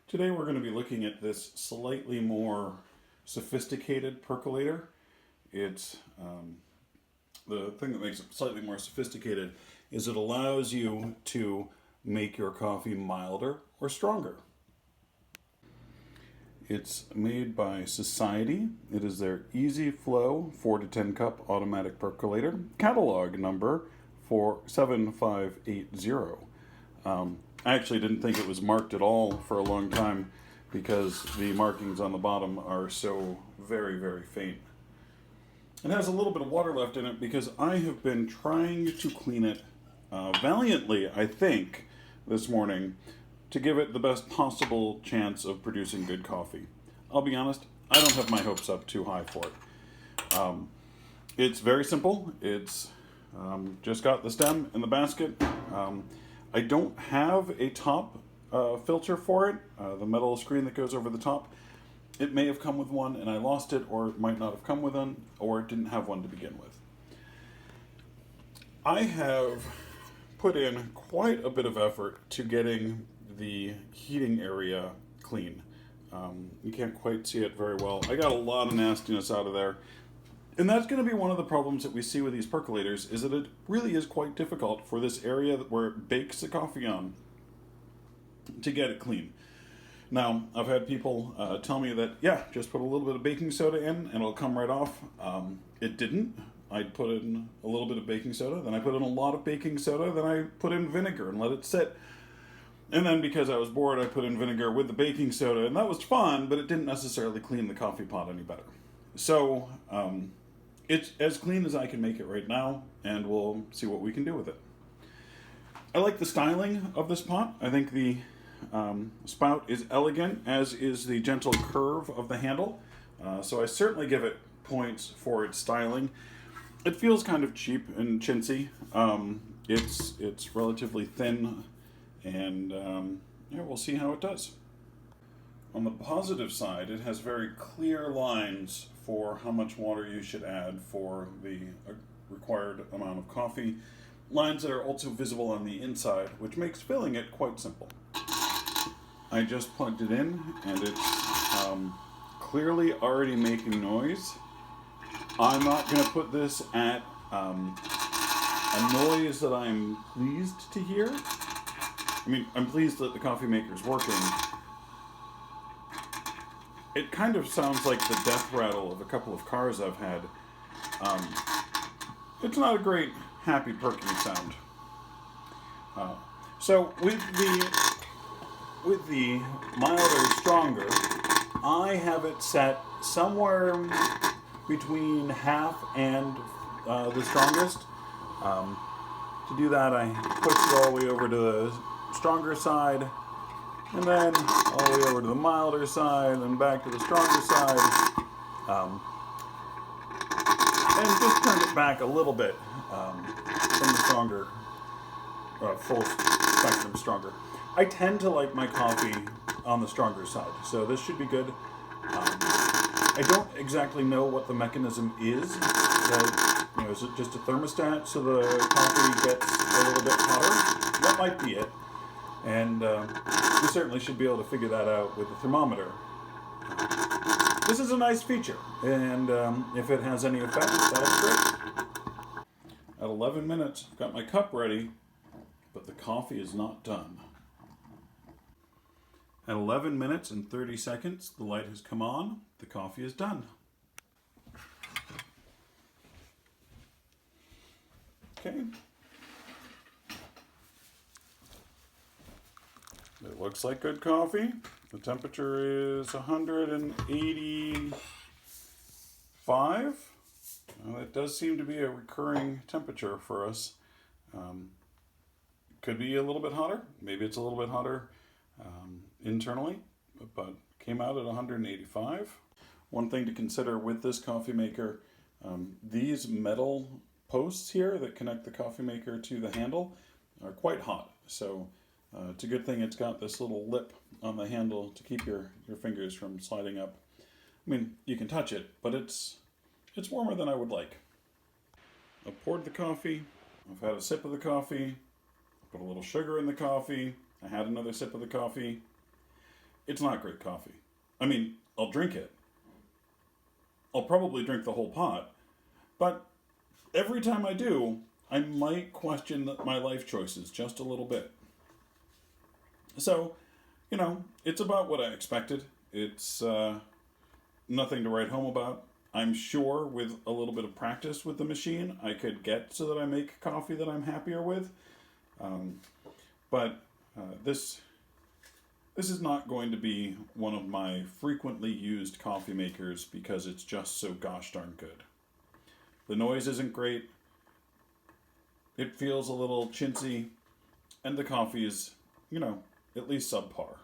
Today we're going to be looking at this slightly more sophisticated percolator. It's the thing that makes it slightly more sophisticated is it allows you to make your coffee milder or stronger. It's made by Society. It is their Easy Flo 4 to 10 cup automatic percolator, catalog number 47580. I actually didn't think it was marked at all for a long time because the markings on the bottom are so very, very faint. It has a little bit of water left in it because I have been trying to clean it valiantly, I think, this morning to give it the best possible chance of producing good coffee. I'll be honest, I don't have my hopes up too high for it. It's very simple. It's just got the stem and the basket. I don't have a top filter for it, the metal screen that goes over the top. It may have come with one and I lost it, or it might not have come with one, or it didn't have one to begin with. I have put in quite a bit of effort to getting the heating area clean. You can't quite see it very well. I got a lot of nastiness out of there. And that's going to be one of the problems that we see with these percolators, is that it really is quite difficult for this area where it bakes the coffee on to get it clean. Now, I've had people tell me that, yeah, just put a little bit of baking soda in and it'll come right off. It didn't. I put in a little bit of baking soda, then I put in a lot of baking soda, then I put in vinegar and let it sit. And then because I was bored, I put in vinegar with the baking soda, and that was fun, but it didn't necessarily clean the coffee pot any better. So, it's as clean as I can make it right now, and we'll see what we can do with it. I like the styling of this pot. I think the spout is elegant, as is the gentle curve of the handle. So I certainly give it points for its styling. It feels kind of cheap and chintzy. It's relatively thin, and yeah, we'll see how it does. On the positive side, it has very clear lines for how much water you should add for the required amount of coffee. Lines that are also visible on the inside, which makes filling it quite simple. I just plugged it in, and it's clearly already making noise. I'm not going to put this at a noise that I'm pleased to hear. I mean, I'm pleased that the coffee maker's working. It kind of sounds like the death rattle of a couple of cars I've had. It's not a great, happy, perking sound. So with the milder, stronger, I have it set somewhere between half and the strongest. To do that, I push it all the way over to the stronger side, and then all the way over to the milder side, and back to the stronger side, and just turn it back a little bit from the stronger, full spectrum stronger. I tend to like my coffee on the stronger side, so this should be good. I don't exactly know what the mechanism is. Is it just a thermostat so the coffee gets a little bit hotter? That might be it. And we certainly should be able to figure that out with the thermometer. This is a nice feature, and if it has any effect, that's great. At 11 minutes, I've got my cup ready, but the coffee is not done. At 11 minutes and 30 seconds, the light has come on, the coffee is done. Okay. It looks like good coffee. The temperature is 185. Well, it does seem to be a recurring temperature for us. Could be a little bit hotter. Maybe it's a little bit hotter internally, but came out at 185. One thing to consider with this coffee maker, these metal posts here that connect the coffee maker to the handle are quite hot. So it's a good thing it's got this little lip on the handle to keep your fingers from sliding up. I mean, you can touch it, but it's warmer than I would like. I've poured the coffee. I've had a sip of the coffee. Put a little sugar in the coffee. I had another sip of the coffee. it's not great coffee. I mean, I'll drink it. I'll probably drink the whole pot, but every time I do, I might question my life choices just a little bit. So, it's about what I expected. It's nothing to write home about. I'm sure with a little bit of practice with the machine, I could get so that I make coffee that I'm happier with. But this is not going to be one of my frequently used coffee makers because it's just so gosh darn good. The noise isn't great. It feels a little chintzy, and the coffee is, at least subpar.